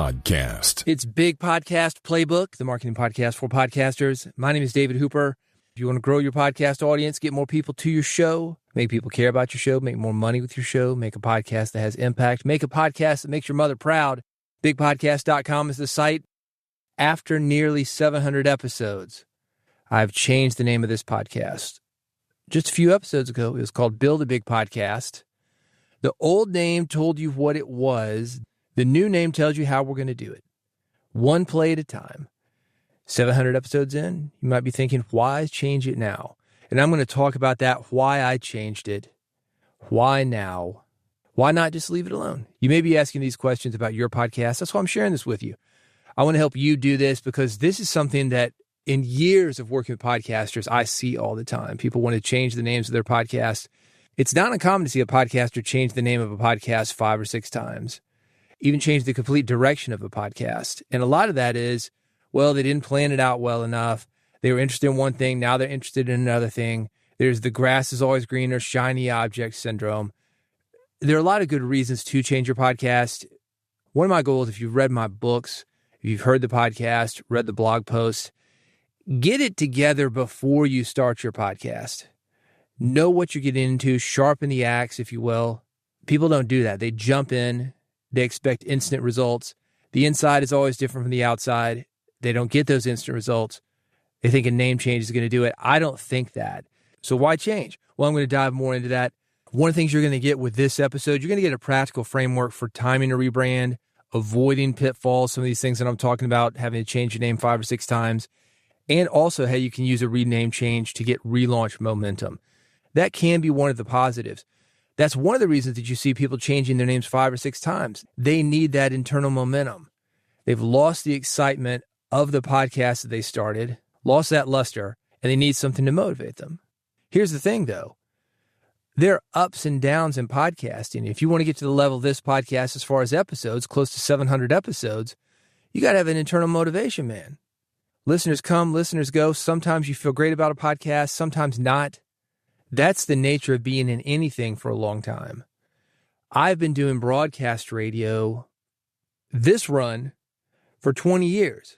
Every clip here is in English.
Podcast. It's Big Podcast Playbook, the marketing podcast for podcasters. My name is David Hooper. If you want to grow your podcast audience, get more people to your show, make people care about your show, make more money with your show, make a podcast that has impact, make a podcast that makes your mother proud, bigpodcast.com is the site. After nearly 700 episodes, I've changed the name of this podcast. Just a few episodes ago, it was called Build a Big Podcast. The old name told you what it was. The new name tells you how we're going to do it. One play at a time. 700 episodes in, you might be thinking, why change it now? And I'm going to talk about that, why I changed it, why now, why not just leave it alone? You may be asking these questions about your podcast. That's why I'm sharing this with you. I want to help you do this because this is something that in years of working with podcasters, I see all the time. People want to change the names of their podcast. It's not uncommon to see a podcaster change the name of a podcast 5 or 6 times, even change the complete direction of a podcast. And a lot of that is, well, they didn't plan it out well enough. They were interested in one thing. Now they're interested in another thing. There's the grass is always greener, shiny object syndrome. There are a lot of good reasons to change your podcast. One of my goals, if you've read my books, if you've heard the podcast, read the blog posts, get it together before you start your podcast. Know what you're getting into, sharpen the axe, if you will. People don't do that. They jump in. They expect instant results. The inside is always different from the outside. They don't get those instant results. They think a name change is going to do it. I don't think that. So why change? Well, I'm going to dive more into that. One of the things you're going to get with this episode, you're going to get a practical framework for timing a rebrand, avoiding pitfalls, some of these things that I'm talking about, having to change your name 5 or 6 times, and also how you can use a rename change to get relaunch momentum. That can be one of the positives. That's one of the reasons that you see people changing their names 5 or 6 times. They need that internal momentum. They've lost the excitement of the podcast that they started, lost that luster, and they need something to motivate them. Here's the thing, though. There are ups and downs in podcasting. If you want to get to the level of this podcast as far as episodes, close to 700 episodes, you got to have an internal motivation, man. Listeners come, listeners go. Sometimes you feel great about a podcast, sometimes not. That's the nature of being in anything for a long time. I've been doing broadcast radio, this run, for 20 years.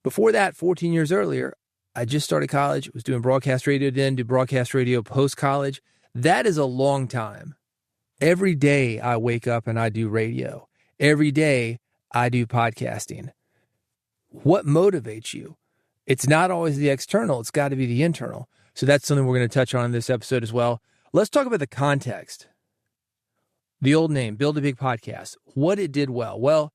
Before that, 14 years earlier, I just started college, was doing broadcast radio then, did broadcast radio post-college. That is a long time. Every day I wake up and I do radio. Every day I do podcasting. What motivates you? It's not always the external. It's got to be the internal. So that's something we're going to touch on in this episode as well. Let's talk about the context. The old name, Build a Big Podcast. What it did well. Well,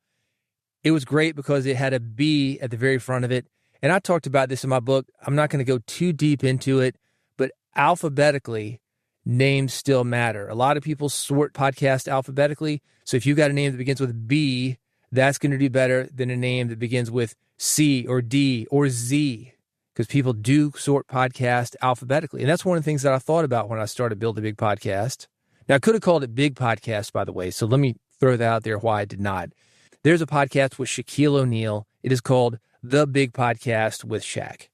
it was great because it had a B at the very front of it. And I talked about this in my book. I'm not going to go too deep into it, but alphabetically, names still matter. A lot of people sort podcasts alphabetically. So if you got a name that begins with B, that's going to do better than a name that begins with C or D or Z, because people do sort podcasts alphabetically. And that's one of the things that I thought about when I started Build a Big Podcast. Now, I could have called it Big Podcast, by the way. So let me throw that out there why I did not. There's a podcast with Shaquille O'Neal. It is called The Big Podcast with Shaq.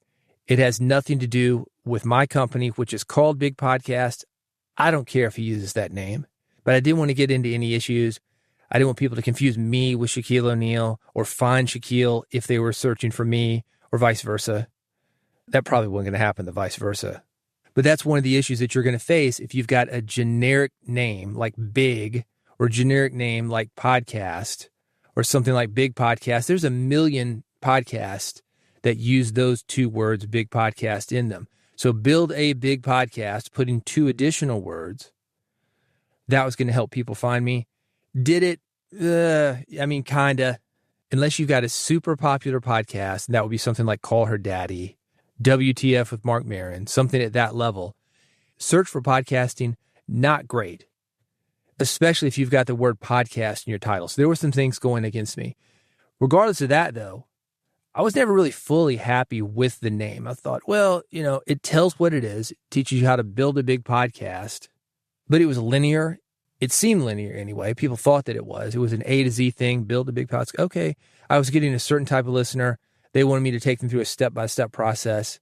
It has nothing to do with my company, which is called Big Podcast. I don't care if he uses that name, but I didn't want to get into any issues. I didn't want people to confuse me with Shaquille O'Neal or find Shaquille if they were searching for me or vice versa. That probably wasn't going to happen, the vice versa. But that's one of the issues that you're going to face if you've got a generic name like Big or a generic name like Podcast or something like Big Podcast. There's a million podcasts that use those 2 words, Big Podcast, in them. So build a big podcast, putting 2 additional words. That was going to help people find me. Did it? Kind of. Unless you've got a super popular podcast, and that would be something like Call Her Daddy, WTF with Mark Maron, something at that level. Search for podcasting, not great. Especially if you've got the word podcast in your title. So there were some things going against me. Regardless of that, though, I was never really fully happy with the name. I thought, well, it tells what it is. It teaches you how to build a big podcast. But it was linear. It seemed linear anyway. People thought that it was. It was an A to Z thing, build a big podcast. Okay, I was getting a certain type of listener. They wanted me to take them through a step-by-step process.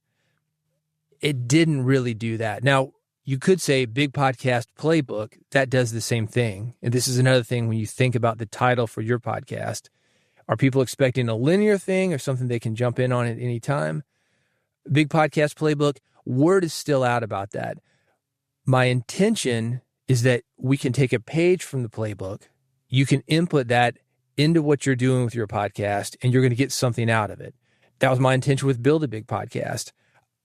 It didn't really do that. Now, you could say Big Podcast Playbook. That does the same thing. And this is another thing when you think about the title for your podcast. Are people expecting a linear thing or something they can jump in on at any time? Big Podcast Playbook, word is still out about that. My intention is that we can take a page from the playbook. You can input that into what you're doing with your podcast, and you're going to get something out of it. That was my intention with Build a Big Podcast.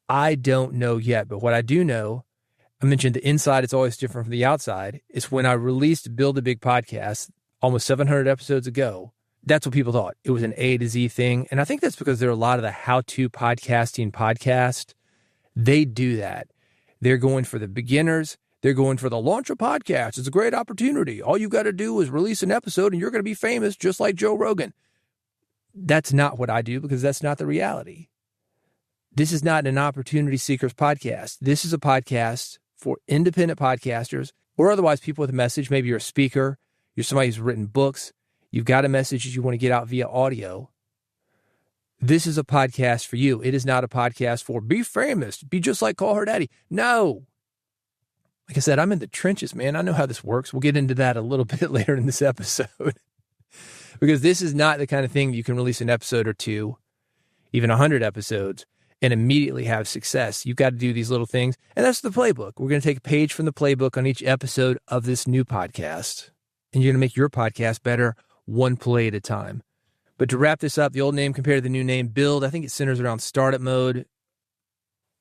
I don't know yet, but what I do know, I mentioned the inside, it's always different from the outside, is when I released Build a Big Podcast almost 700 episodes ago, that's what people thought. It was an A to Z thing. And I think that's because there are a lot of the how-to podcasting podcasts. They do that. They're going for the beginners. They're going for the launch a podcast. It's a great opportunity. All you got to do is release an episode and you're going to be famous just like Joe Rogan. That's not what I do because that's not the reality. This is not an opportunity seekers podcast. This is a podcast for independent podcasters or otherwise people with a message. Maybe you're a speaker. You're somebody who's written books. You've got a message that you want to get out via audio. This is a podcast for you. It is not a podcast for be famous, be just like Call Her Daddy. No. Like I said, I'm in the trenches, man. I know how this works. We'll get into that a little bit later in this episode. Because this is not the kind of thing you can release an episode or two, even 100 episodes, and immediately have success. You've got to do these little things. And that's the playbook. We're going to take a page from the playbook on each episode of this new podcast. And you're going to make your podcast better one play at a time. But to wrap this up, the old name compared to the new name, Build, I think it centers around startup mode.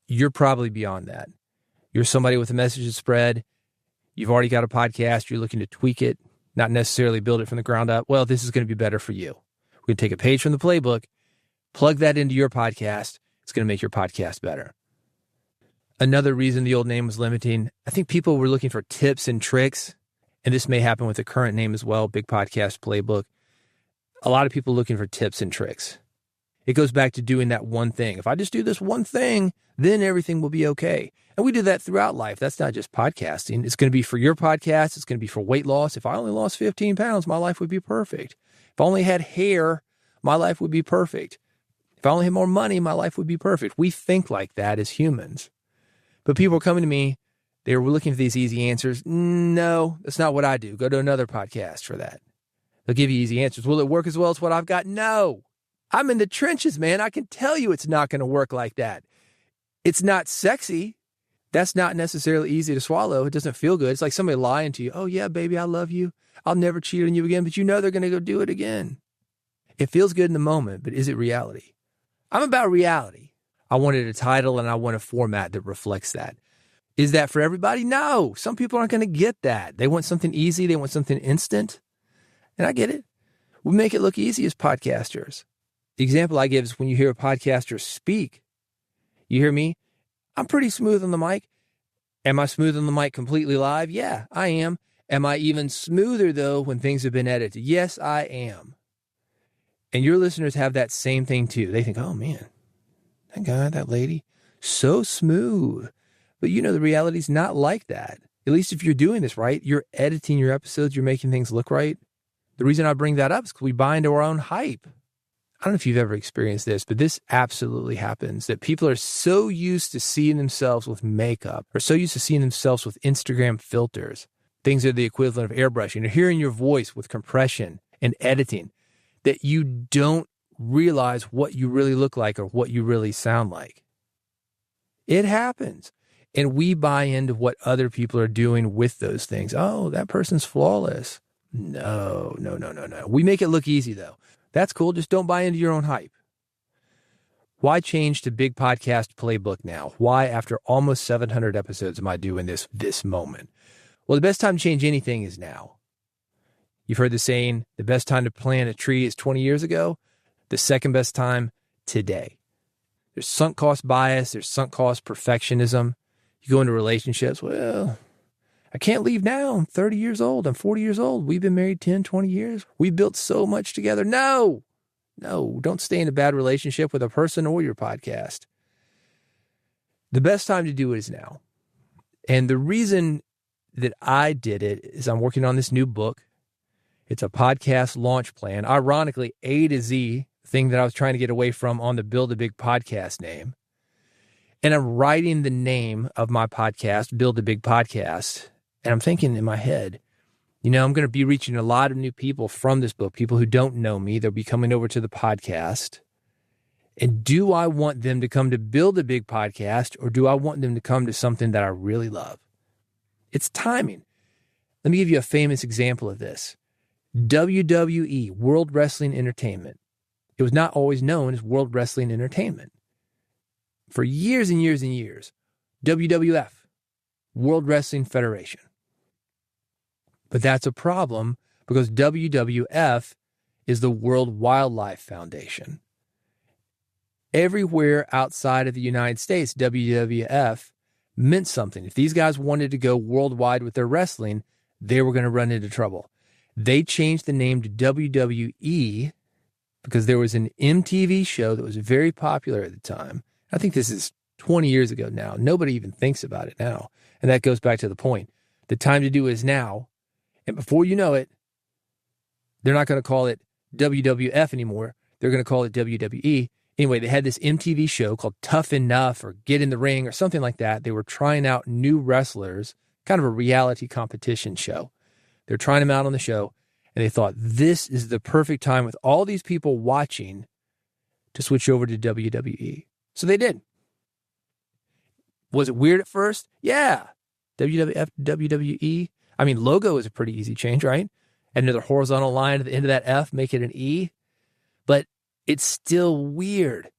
You're probably beyond that. You're somebody with a message to spread. You've already got a podcast. You're looking to tweak it, not necessarily build it from the ground up. Well, this is going to be better for you. We're going to take a page from the playbook, plug that into your podcast. It's going to make your podcast better. Another reason the old name was limiting, I think people were looking for tips and tricks, and this may happen with the current name as well, Big Podcast Playbook. A lot of people looking for tips and tricks. It goes back to doing that one thing. If I just do this one thing, then everything will be okay. And we do that throughout life. That's not just podcasting. It's going to be for your podcast. It's going to be for weight loss. If I only lost 15 pounds, my life would be perfect. If I only had hair, my life would be perfect. If I only had more money, my life would be perfect. We think like that as humans. But people are coming to me. They were looking for these easy answers. No, that's not what I do. Go to another podcast for that. They'll give you easy answers. Will it work as well as what I've got? No. I'm in the trenches, man. I can tell you it's not going to work like that. It's not sexy. That's not necessarily easy to swallow. It doesn't feel good. It's like somebody lying to you. Oh, yeah, baby, I love you. I'll never cheat on you again. But you know they're going to go do it again. It feels good in the moment, but is it reality? I'm about reality. I wanted a title and I want a format that reflects that. Is that for everybody? No. Some people aren't going to get that. They want something easy. They want something instant. And I get it. We make it look easy as podcasters. The example I give is when you hear a podcaster speak. You hear me? I'm pretty smooth on the mic. Am I smooth on the mic completely live? Yeah, I am. Am I even smoother, though, when things have been edited? Yes, I am. And your listeners have that same thing, too. They think, oh, man, that guy, that lady, so smooth. But you know, the reality is not like that. At least if you're doing this right, you're editing your episodes, you're making things look right. The reason I bring that up is because we buy into our own hype. I don't know if you've ever experienced this, but this absolutely happens, that people are so used to seeing themselves with makeup or so used to seeing themselves with Instagram filters. Things are the equivalent of airbrushing or hearing your voice with compression and editing that you don't realize what you really look like or what you really sound like. It happens. And we buy into what other people are doing with those things. Oh, that person's flawless. No. We make it look easy, though. That's cool. Just don't buy into your own hype. Why change to Big Podcast Playbook now? Why, after almost 700 episodes, am I doing this moment? Well, the best time to change anything is now. You've heard the saying, the best time to plant a tree is 20 years ago. The second best time, today. There's sunk cost bias. There's sunk cost perfectionism. You go into relationships, well, I can't leave now. I'm 30 years old. I'm 40 years old. We've been married 10, 20 years. We built so much together. No, don't stay in a bad relationship with a person or your podcast. The best time to do it is now. And the reason that I did it is I'm working on this new book. It's a podcast launch plan. Ironically, A to Z, thing that I was trying to get away from on the Build a Big Podcast name. And I'm writing the name of my podcast, Build a Big Podcast. And I'm thinking in my head, I'm going to be reaching a lot of new people from this book, people who don't know me. They'll be coming over to the podcast. And do I want them to come to build a big podcast, or do I want them to come to something that I really love? It's timing. Let me give you a famous example of this. WWE, World Wrestling Entertainment. It was not always known as World Wrestling Entertainment. For years and years and years, WWF, World Wrestling Federation. But that's a problem because WWF is the World Wildlife Foundation. Everywhere outside of the United States, WWF meant something. If these guys wanted to go worldwide with their wrestling, they were going to run into trouble. They changed the name to WWE because there was an MTV show that was very popular at the time. I think this is 20 years ago now. Nobody even thinks about it now. And that goes back to the point. The time to do is now. And before you know it, they're not going to call it WWF anymore. They're going to call it WWE. Anyway, they had this MTV show called Tough Enough or Get in the Ring or something like that. They were trying out new wrestlers, kind of a reality competition show. They're trying them out on the show, and they thought this is the perfect time with all these people watching to switch over to WWE. So they did. Was it weird at first? Yeah. WWF, WWE. I mean, logo is a pretty easy change, right? Add another horizontal line at the end of that F, make it an E. But it's still weird.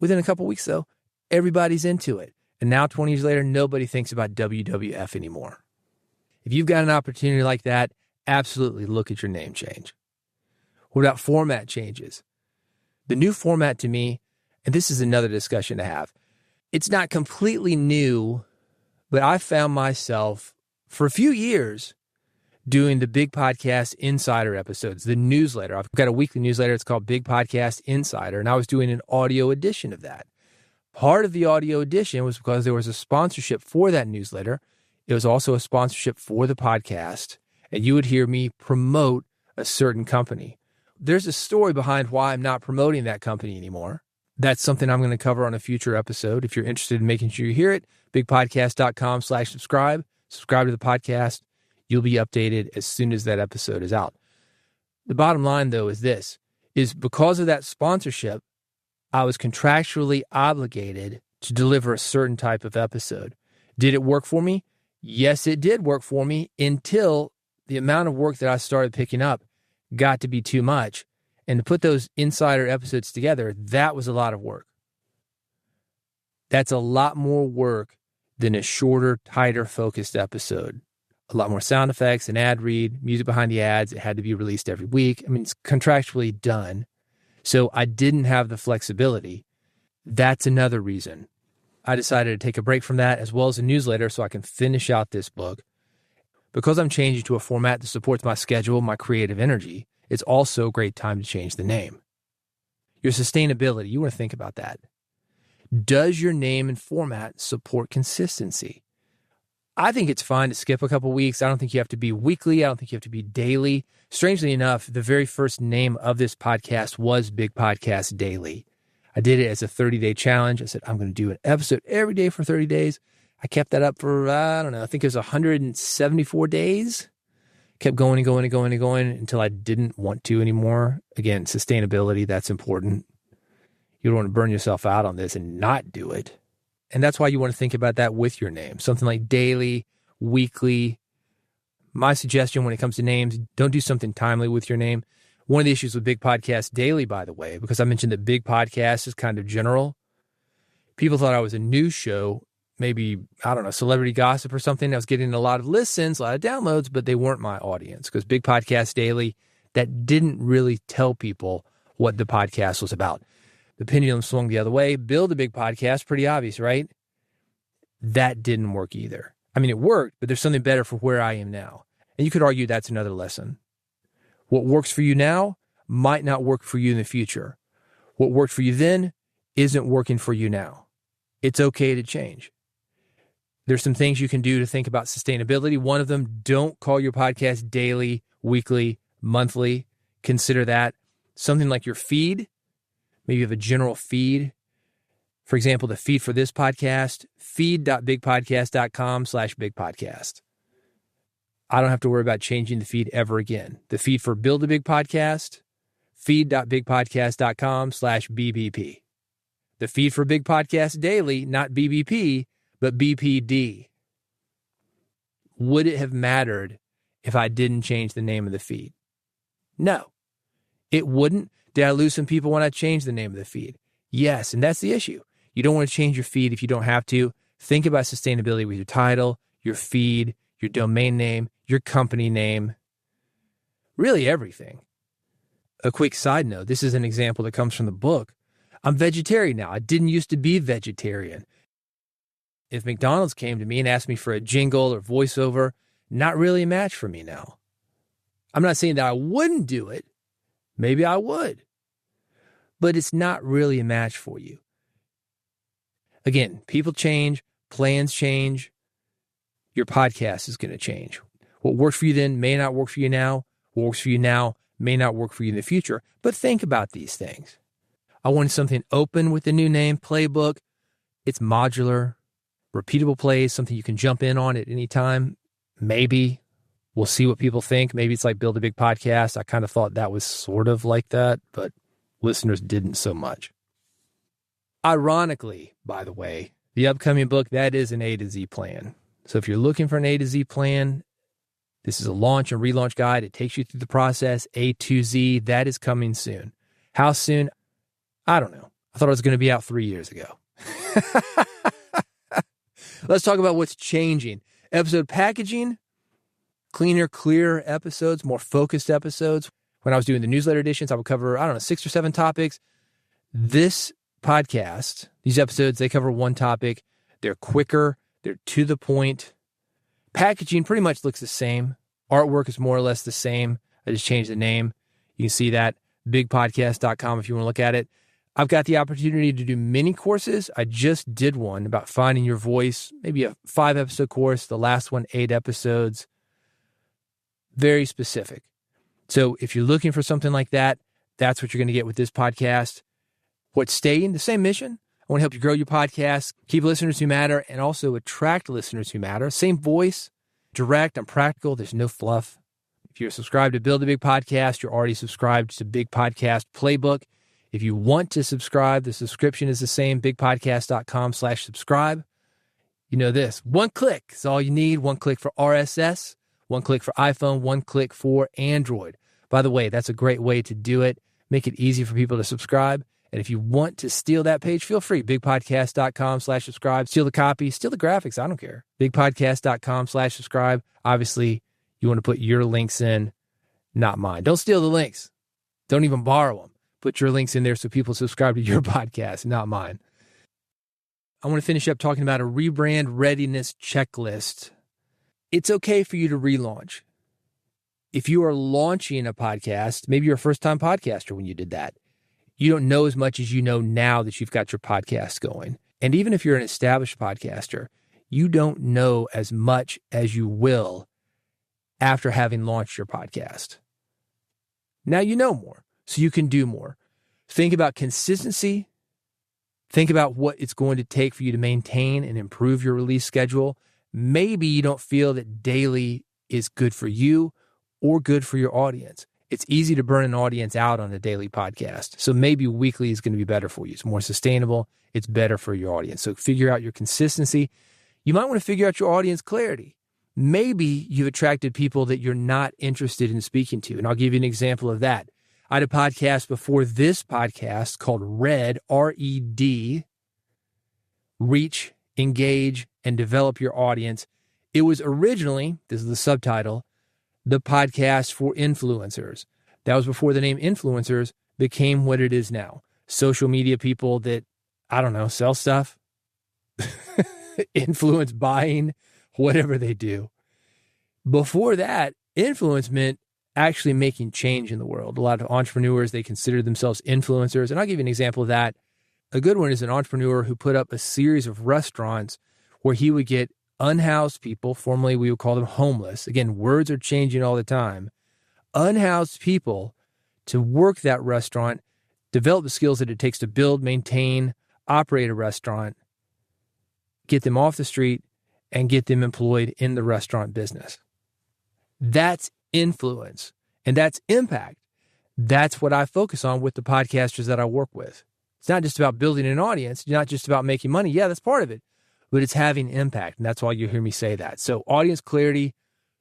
Within a couple weeks, though, everybody's into it. And now, 20 years later, nobody thinks about WWF anymore. If you've got an opportunity like that, absolutely look at your name change. What about format changes? The new format to me, and this is another discussion to have, it's not completely new, but I found myself for a few years doing the Big Podcast Insider episodes, the newsletter. I've got a weekly newsletter. It's called Big Podcast Insider, and I was doing an audio edition of that. Part of the audio edition was because there was a sponsorship for that newsletter. It was also a sponsorship for the podcast, and you would hear me promote a certain company. There's a story behind why I'm not promoting that company anymore. That's something I'm going to cover on a future episode. If you're interested in making sure you hear it, bigpodcast.com/subscribe. Subscribe to the podcast. You'll be updated as soon as that episode is out. The bottom line, though, is because of that sponsorship, I was contractually obligated to deliver a certain type of episode. Did it work for me? Yes, it did work for me until the amount of work that I started picking up got to be too much. And to put those insider episodes together, that was a lot of work. That's a lot more work than a shorter, tighter, focused episode. A lot more sound effects, an ad read, music behind the ads. It had to be released every week. I mean, it's contractually done. So I didn't have the flexibility. That's another reason. I decided to take a break from that as well as a newsletter so I can finish out this book. Because I'm changing to a format that supports my schedule, my creative energy, it's also a great time to change the name. Your sustainability, you want to think about that. Does your name and format support consistency? I think it's fine to skip a couple weeks. I don't think you have to be weekly. I don't think you have to be daily. Strangely enough, the very first name of this podcast was Big Podcast Daily. I did it as a 30-day challenge. I said, I'm going to do an episode every day for 30 days. I kept that up for, I think it was 174 days. Kept going and going and going and going until I didn't want to anymore. Again, sustainability, that's important. You don't want to burn yourself out on this and not do it. And that's why you want to think about that with your name. Something like daily, weekly. My suggestion when it comes to names, don't do something timely with your name. One of the issues with Big Podcast Daily, by the way, because I mentioned that Big Podcast is kind of general. People thought I was a news show, maybe, celebrity gossip or something. I was getting a lot of listens, a lot of downloads, but they weren't my audience because Big Podcast Daily, that didn't really tell people what the podcast was about. The pendulum swung the other way. Build a big podcast, pretty obvious, right? That didn't work either. I mean, it worked, but there's something better for where I am now. And you could argue that's another lesson. What works for you now might not work for you in the future. What worked for you then isn't working for you now. It's okay to change. There's some things you can do to think about sustainability. One of them, don't call your podcast daily, weekly, monthly. Consider that something like your feed. Maybe you have a general feed. For example, the feed for this podcast, feed.bigpodcast.com/bigpodcast. I don't have to worry about changing the feed ever again. The feed for Build a Big Podcast, feed.bigpodcast.com/BBP. The feed for Big Podcast Daily, not BBP, but BPD. Would it have mattered if I didn't change the name of the feed? No, it wouldn't. Did I lose some people when I changed the name of the feed? Yes, and that's the issue. You don't want to change your feed if you don't have to. Think about sustainability with your title, your feed, your domain name, your company name, really everything. A quick side note, this is an example that comes from the book. I'm vegetarian now. I didn't used to be vegetarian. If McDonald's came to me and asked me for a jingle or voiceover, not really a match for me now. I'm not saying that I wouldn't do it. Maybe I would. But it's not really a match for you. Again, people change, plans change. Your podcast is going to change. What works for you then may not work for you now. What works for you now may not work for you in the future. But think about these things. I wanted something open with the new name, Playbook. It's modular, repeatable plays, something you can jump in on at any time. Maybe. We'll see what people think. Maybe it's like Build a Big Podcast. I kind of thought that was sort of like that, but listeners didn't so much. Ironically, by the way, the upcoming book, that is an A to Z plan. So if you're looking for an A to Z plan, this is a launch and relaunch guide. It takes you through the process, A to Z. That is coming soon. How soon? I don't know. I thought it was going to be out 3 years ago. Let's talk about what's changing. Episode packaging, cleaner, clearer episodes, more focused episodes. When I was doing the newsletter editions, I would cover, 6 or 7 topics. This podcast, these episodes, they cover one topic. They're quicker. They're to the point. Packaging pretty much looks the same. Artwork is more or less the same. I just changed the name. You can see that. Bigpodcast.com if you want to look at it. I've got the opportunity to do mini courses. I just did one about finding your voice, maybe a 5-episode course. The last one, 8 episodes. Very specific. So if you're looking for something like that, that's what you're going to get with this podcast. What's staying? The same mission. I want to help you grow your podcast, keep listeners who matter, and also attract listeners who matter. Same voice, direct and practical. There's no fluff. If you're subscribed to Build a Big Podcast, you're already subscribed to Big Podcast Playbook. If you want to subscribe, the subscription is the same, bigpodcast.com/subscribe. You know this. One click is all you need. One click for RSS, one click for iPhone, one click for Android. By the way, that's a great way to do it. Make it easy for people to subscribe. And if you want to steal that page, feel free. Bigpodcast.com/subscribe. Steal the copy, steal the graphics. I don't care. Bigpodcast.com/subscribe. Obviously, you want to put your links in, not mine. Don't steal the links. Don't even borrow them. Put your links in there so people subscribe to your podcast, not mine. I want to finish up talking about a rebrand readiness checklist. It's okay for you to relaunch. If you are launching a podcast, maybe you're a first-time podcaster when you did that. You don't know as much as you know now that you've got your podcast going. And even if you're an established podcaster, you don't know as much as you will after having launched your podcast. Now you know more, so you can do more. Think about consistency. Think about what it's going to take for you to maintain and improve your release schedule. Maybe you don't feel that daily is good for you or good for your audience. It's easy to burn an audience out on a daily podcast. So maybe weekly is going to be better for you. It's more sustainable. It's better for your audience. So figure out your consistency. You might want to figure out your audience clarity. Maybe you've attracted people that you're not interested in speaking to. And I'll give you an example of that. I had a podcast before this podcast called Red, R-E-D, Reach, Engage, and Develop Your Audience. It was originally, this is the subtitle, the podcast for influencers. That was before the name influencers became what it is now. Social media people that, sell stuff, influence buying, whatever they do. Before that, influence meant actually making change in the world. A lot of entrepreneurs, they consider themselves influencers. And I'll give you an example of that. A good one is an entrepreneur who put up a series of restaurants where he would get unhoused people, formerly we would call them homeless. Again, words are changing all the time. Unhoused people to work that restaurant, develop the skills that it takes to build, maintain, operate a restaurant, get them off the street, and get them employed in the restaurant business. That's influence and that's impact. That's what I focus on with the podcasters that I work with. It's not just about building an audience. It's not just about making money. Yeah, that's part of it, but it's having impact. And that's why you hear me say that. So audience clarity,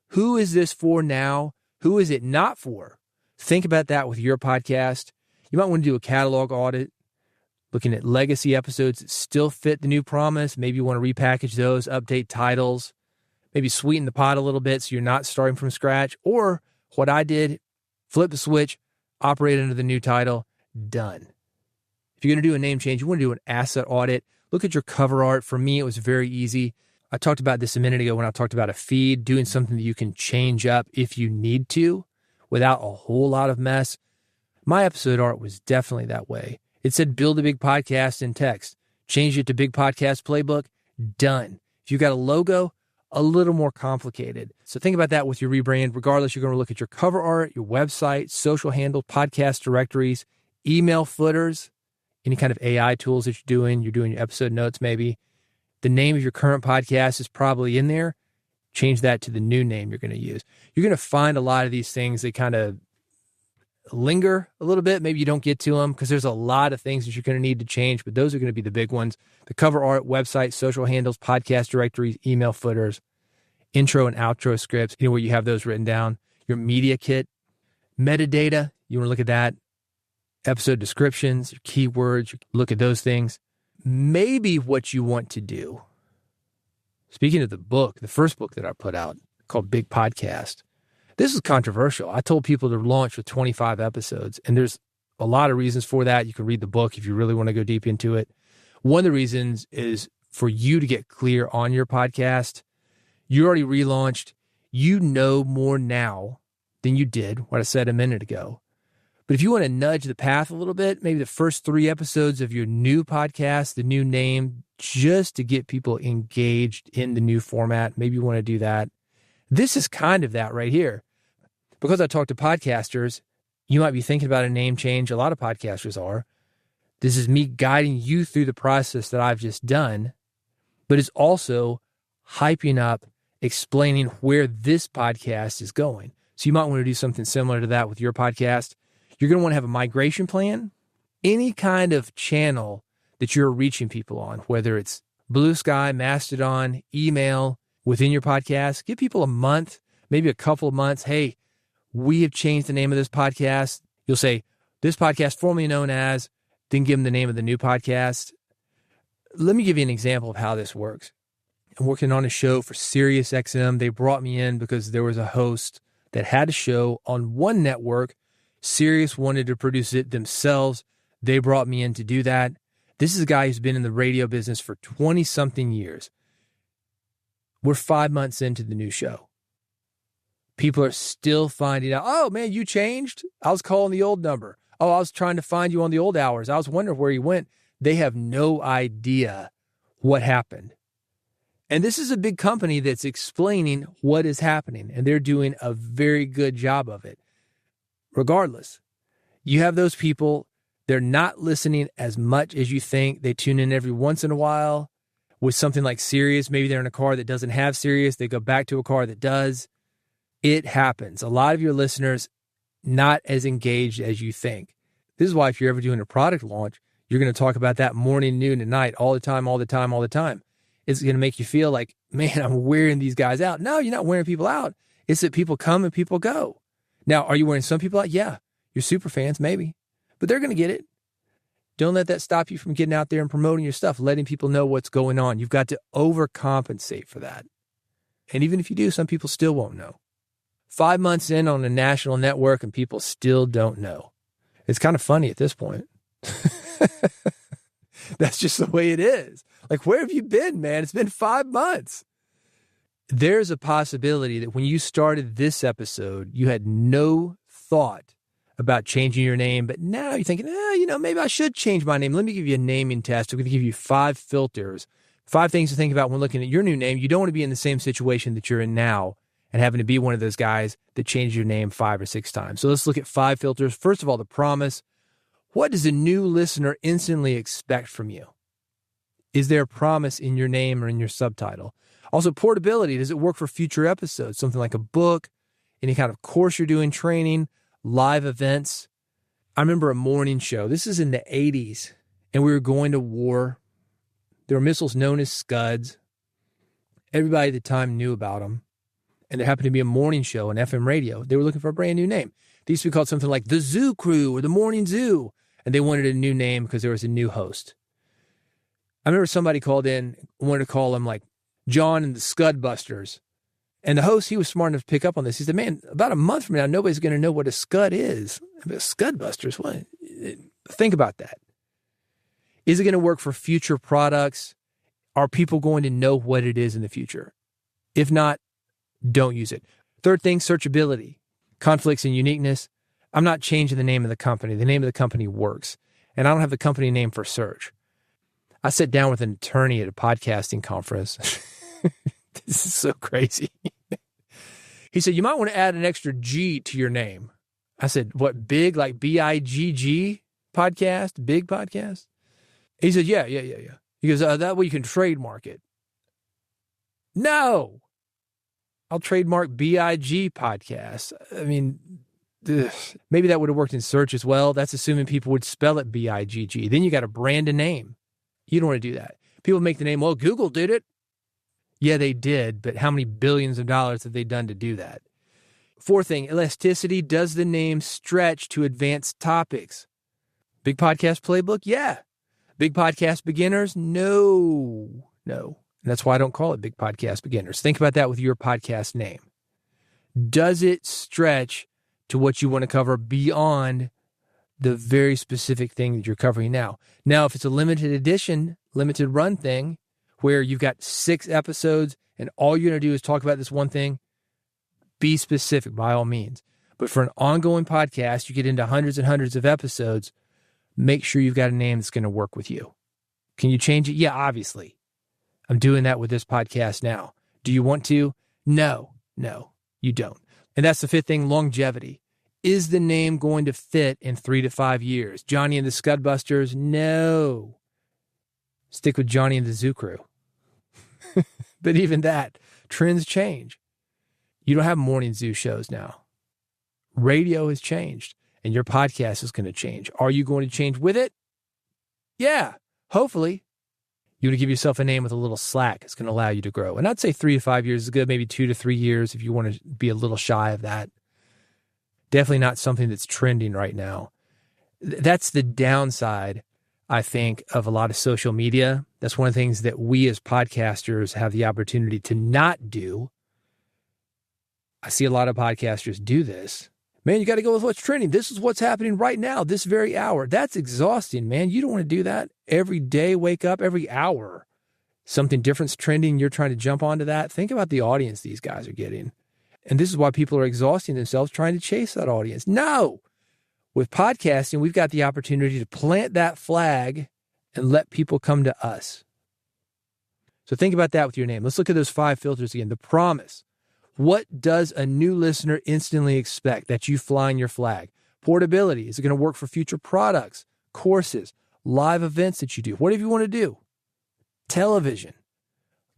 who is this for now? Who is it not for? Think about that with your podcast. You might want to do a catalog audit, looking at legacy episodes that still fit the new promise. Maybe you want to repackage those, update titles, maybe sweeten the pot a little bit so you're not starting from scratch. Or what I did, flip the switch, operate under the new title, done. If you're going to do a name change, you want to do an asset audit. Look at your cover art. For me, it was very easy. I talked about this a minute ago when I talked about a feed, doing something that you can change up if you need to without a whole lot of mess. My episode art was definitely that way. It said, build a big podcast in text. Change it to Big Podcast Playbook. Done. If you got a logo, a little more complicated. So think about that with your rebrand. Regardless, you're going to look at your cover art, your website, social handle, podcast directories, email footers, any kind of AI tools that you're doing your episode notes maybe. The name of your current podcast is probably in there. Change that to the new name you're going to use. You're going to find a lot of these things that kind of linger a little bit. Maybe you don't get to them because there's a lot of things that you're going to need to change, but those are going to be the big ones. The cover art, website, social handles, podcast directories, email footers, intro and outro scripts, where you have those written down. Your media kit, metadata, you want to look at that. Episode descriptions, your keywords, you look at those things. Maybe what you want to do, speaking of the book, the first book that I put out called Big Podcast, this is controversial. I told people to launch with 25 episodes, and there's a lot of reasons for that. You can read the book if you really want to go deep into it. One of the reasons is for you to get clear on your podcast. You already relaunched. You know more now than you did, what I said a minute ago. But if you want to nudge the path a little bit, maybe the first 3 episodes of your new podcast, the new name, just to get people engaged in the new format, maybe you want to do that. This is kind of that right here. Because I talk to podcasters, you might be thinking about a name change. A lot of podcasters are. This is me guiding you through the process that I've just done, but it's also hyping up, explaining where this podcast is going. So you might want to do something similar to that with your podcast. You're going to want to have a migration plan. Any kind of channel that you're reaching people on, whether it's Blue Sky, Mastodon, email, within your podcast, give people a month, maybe a couple of months. Hey, we have changed the name of this podcast. You'll say, this podcast formerly known as, then give them the name of the new podcast. Let me give you an example of how this works. I'm working on a show for SiriusXM. They brought me in because there was a host that had a show on one network. Sirius wanted to produce it themselves. They brought me in to do that. This is a guy who's been in the radio business for 20-something years. We're 5 months into the new show. People are still finding out, oh, man, you changed? I was calling the old number. Oh, I was trying to find you on the old hours. I was wondering where you went. They have no idea what happened. And this is a big company that's explaining what is happening, and they're doing a very good job of it. Regardless, you have those people, they're not listening as much as you think. They tune in every once in a while with something like Sirius. Maybe they're in a car that doesn't have Sirius. They go back to a car that does. It happens. A lot of your listeners not as engaged as you think. This is why if you're ever doing a product launch, you're going to talk about that morning, noon, and night all the time, all the time, all the time. It's going to make you feel like, man, I'm wearing these guys out. No, you're not wearing people out. It's that people come and people go. Now, are you wearing some people out? Yeah. Your super fans, maybe. But they're going to get it. Don't let that stop you from getting out there and promoting your stuff, letting people know what's going on. You've got to overcompensate for that. And even if you do, some people still won't know. 5 months in on a national network and people still don't know. It's kind of funny at this point. That's just the way it is. Like, where have you been, man? It's been 5 months. There's a possibility that when you started this episode, you had no thought about changing your name, but now you're thinking, maybe I should change my name. Let me give you a naming test. I'm going to give you 5 filters, 5 things to think about when looking at your new name. You don't want to be in the same situation that you're in now and having to be one of those guys that changed your name 5 or 6 times. So let's look at 5 filters. First of all, the promise. What does a new listener instantly expect from you? Is there a promise in your name or in your subtitle? Also, portability. Does it work for future episodes? Something like a book, any kind of course you're doing, training, live events. I remember a morning show. This is in the 80s, and we were going to war. There were missiles known as Scuds. Everybody at the time knew about them. And there happened to be a morning show on FM radio. They were looking for a brand new name. They used to be called something like the Zoo Crew or the Morning Zoo. And they wanted a new name because there was a new host. I remember somebody called in, wanted to call him like John and the Scud Busters. And the host, he was smart enough to pick up on this. He said, man, about a month from now, nobody's going to know what a Scud is. Scud Busters, what? Think about that. Is it going to work for future products? Are people going to know what it is in the future? If not, don't use it. Third thing, searchability, conflicts and uniqueness. I'm not changing the name of the company. The name of the company works. And I don't have the company name for search. I sat down with an attorney at a podcasting conference. This is so crazy. He said, you might want to add an extra G to your name. I said, what, big, like BIGG podcast, big podcast? He said, yeah. He goes, that way you can trademark it. No, I'll trademark BIG podcast. I mean, maybe that would have worked in search as well. That's assuming people would spell it BIGG. Then you got to brand a name. You don't want to do that. People make the name, well, Google did it. Yeah, they did, but how many billions of dollars have they done to do that? Fourth thing, elasticity. Does the name stretch to advanced topics? Big Podcast Playbook? Yeah. Big Podcast Beginners? No. And that's why I don't call it Big Podcast Beginners. Think about that with your podcast name. Does it stretch to what you want to cover beyond the very specific thing that you're covering now? Now, if it's a limited edition, limited run thing, where you've got 6 episodes and all you're going to do is talk about this one thing, be specific by all means. But for an ongoing podcast, you get into hundreds and hundreds of episodes, make sure you've got a name that's going to work with you. Can you change it? Yeah, obviously. I'm doing that with this podcast now. Do you want to? No, you don't. And that's the fifth thing, longevity. Is the name going to fit in 3 to 5 years? Johnny and the Scud Busters? No. Stick with Johnny and the Zoo Crew. But even that, trends change. You don't have morning zoo shows now. Radio has changed, and your podcast is going to change. Are you going to change with it? Yeah, hopefully. You want to give yourself a name with a little slack. It's going to allow you to grow. And I'd say 3 to 5 years is good, maybe 2 to 3 years if you want to be a little shy of that. Definitely not something that's trending right now. That's the downside, I think, of a lot of social media. That's one of the things that we as podcasters have the opportunity to not do. I see a lot of podcasters do this. Man, you got to go with what's trending. This is what's happening right now, this very hour. That's exhausting, man. You don't want to do that every day. Wake up every hour. Something different's trending. You're trying to jump onto that. Think about the audience these guys are getting. And this is why people are exhausting themselves trying to chase that audience. No. With podcasting, we've got the opportunity to plant that flag and let people come to us. So think about that with your name. Let's look at those 5 filters again. The promise. What does a new listener instantly expect? That you flying your flag. Portability. Is it going to work for future products, courses, live events that you do? Whatever you want to do. Television,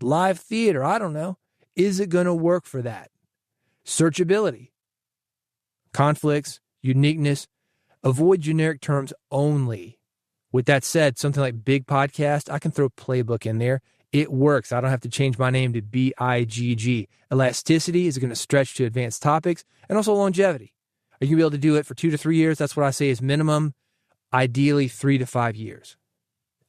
live theater. I don't know. Is it going to work for that? Searchability, conflicts, uniqueness. Avoid generic terms only. With that said, something like Big Podcast, I can throw Playbook in there. It works. I don't have to change my name to BIGG. Elasticity, is it going to stretch to advanced topics? And also longevity. Are you going to be able to do it for 2 to 3 years? That's what I say is minimum. Ideally, 3 to 5 years.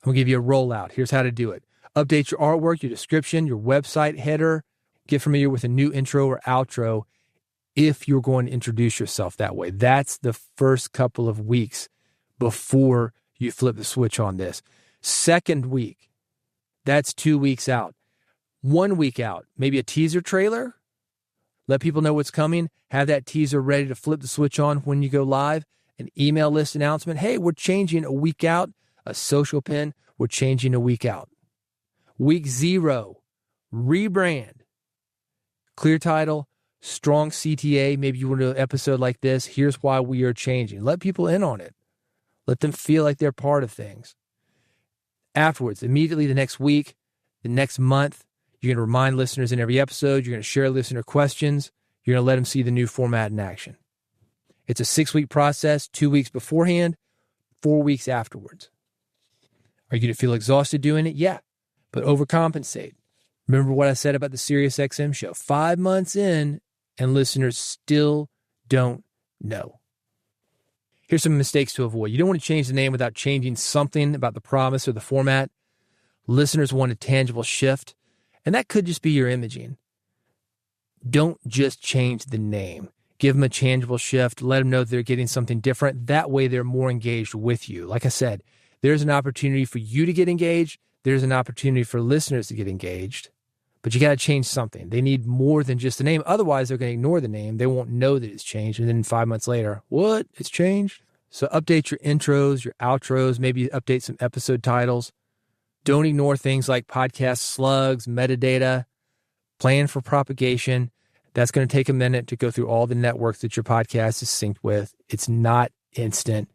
I'm going to give you a rollout. Here's how to do it. Update your artwork, your description, your website header. Get familiar with a new intro or outro if you're going to introduce yourself that way. That's the first couple of weeks before you flip the switch on this. Second week, that's 2 weeks out. 1 week out, maybe a teaser trailer. Let people know what's coming. Have that teaser ready to flip the switch on when you go live. An email list announcement. Hey, we're changing a week out. A social pin. We're changing a week out. Week 0, rebrand. Clear title, strong CTA. Maybe you want to do an episode like this. Here's why we are changing. Let people in on it. Let them feel like they're part of things. Afterwards, immediately the next week, the next month, you're going to remind listeners in every episode. You're going to share listener questions. you're going to let them see the new format in action. It's a 6-week process, 2 weeks beforehand, 4 weeks afterwards. Are you going to feel exhausted doing it? Yeah, but overcompensate. Remember what I said about the SiriusXM show. 5 months in, and listeners still don't know. Here's some mistakes to avoid. You don't want to change the name without changing something about the promise or the format. Listeners want a tangible shift, and that could just be your imaging. Don't just change the name. Give them a tangible shift. Let them know they're getting something different. That way they're more engaged with you. Like I said, there's an opportunity for you to get engaged. There's an opportunity for listeners to get engaged. But you got to change something. They need more than just the name. Otherwise, they're going to ignore the name. They won't know that it's changed. And then 5 months later, what? It's changed? So update your intros, your outros, maybe update some episode titles. Don't ignore things like podcast slugs, metadata, plan for propagation. That's going to take a minute to go through all the networks that your podcast is synced with. It's not instant.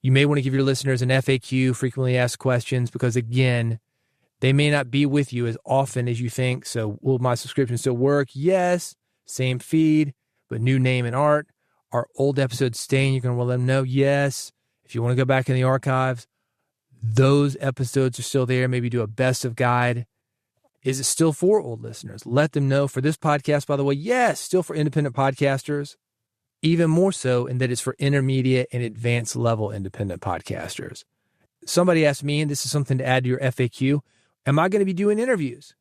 You may want to give your listeners an FAQ, frequently asked questions, because again, they may not be with you as often as you think. So will my subscription still work? Yes. Same feed, but new name and art. Are old episodes staying? You're going to want to let them know? Yes. If you want to go back in the archives, those episodes are still there. Maybe do a best of guide. Is it still for old listeners? Let them know. For this podcast, by the way, yes, still for independent podcasters. Even more so in that it's for intermediate and advanced level independent podcasters. Somebody asked me, and this is something to add to your FAQ, am I going to be doing interviews?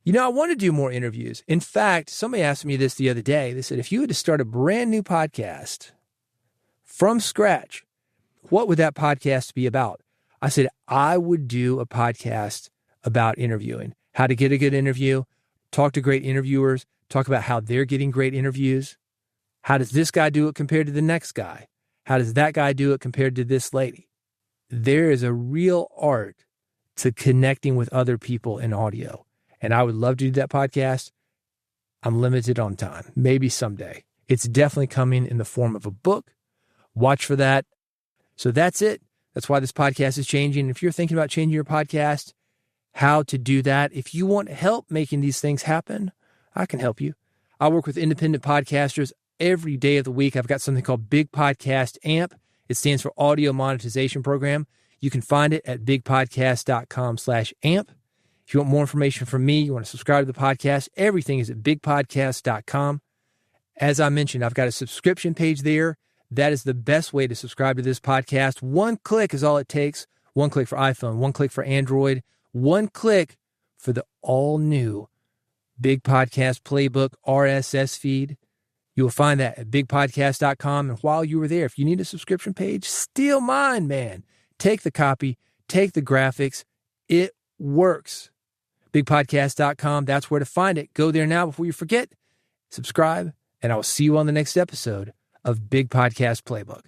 You know, I want to do more interviews. In fact, somebody asked me this the other day. They said, if you had to start a brand new podcast from scratch, what would that podcast be about? I said, I would do a podcast about interviewing, how to get a good interview, talk to great interviewers, talk about how they're getting great interviews. How does this guy do it compared to the next guy? How does that guy do it compared to this lady? There is a real art to connecting with other people in audio. And I would love to do that podcast. I'm limited on time. Maybe someday. It's definitely coming in the form of a book. Watch for that. So that's it. That's why this podcast is changing. If you're thinking about changing your podcast, how to do that. If you want help making these things happen, I can help you. I work with independent podcasters every day of the week. I've got something called Big Podcast AMP. It stands for Audio Monetization Program. You can find it at bigpodcast.com/AMP. If you want more information from me, you want to subscribe to the podcast, everything is at bigpodcast.com. As I mentioned, I've got a subscription page there. That is the best way to subscribe to this podcast. 1 click is all it takes. 1 click for iPhone, 1 click for Android, 1 click for the all-new Big Podcast Playbook RSS feed. You will find that at bigpodcast.com. And while you were there, if you need a subscription page, steal mine, man. Take the copy, take the graphics. It works. Bigpodcast.com. That's where to find it. Go there now before you forget. Subscribe, and I will see you on the next episode of Big Podcast Playbook.